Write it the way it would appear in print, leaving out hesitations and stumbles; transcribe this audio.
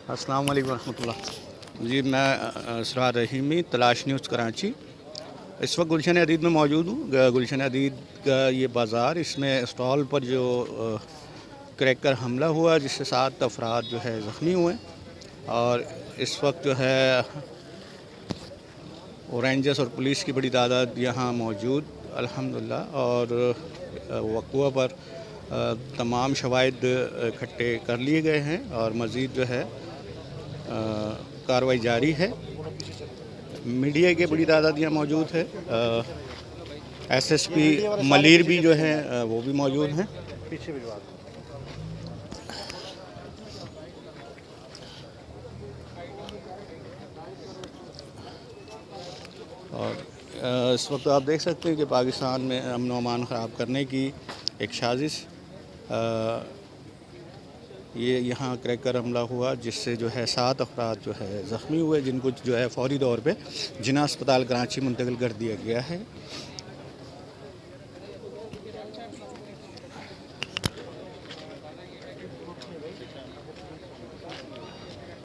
अस्सलाम वालेकुम रहमतुल्लाह। जी मैं असरार रहीमी, तलाश न्यूज़ कराची। इस वक्त गुलशन अदीद में मौजूद हूँ। गुलशन अदीद का ये बाज़ार, इसमें स्टॉल पर जो क्रैक कर हमला हुआ जिससे 7 अफराद जो है ज़ख्मी हुए और इस वक्त जो है रेंजर्स और पुलिस की बड़ी तादाद यहाँ मौजूद अल्हम्दुलिल्लाह। और वक़्वा पर तमाम शवाहिद इकट्ठे कर लिए गए हैं और मज़ीद जो है कार्रवाई जारी है। मीडिया की बड़ी तादाद यहाँ मौजूद है। एसएसपी मलिर भी जो है वो भी मौजूद हैं। और इस वक्त आप देख सकते हैं कि पाकिस्तान में अमन व अमान ख़राब करने की एक साजिश, ये यहाँ क्रैक कर हमला हुआ जिससे जो है 7 अफराद जो है ज़ख्मी हुए, जिनको जो है फ़ौरी तौर पे जिना अस्पताल कराची मुंतकिल कर दिया गया है।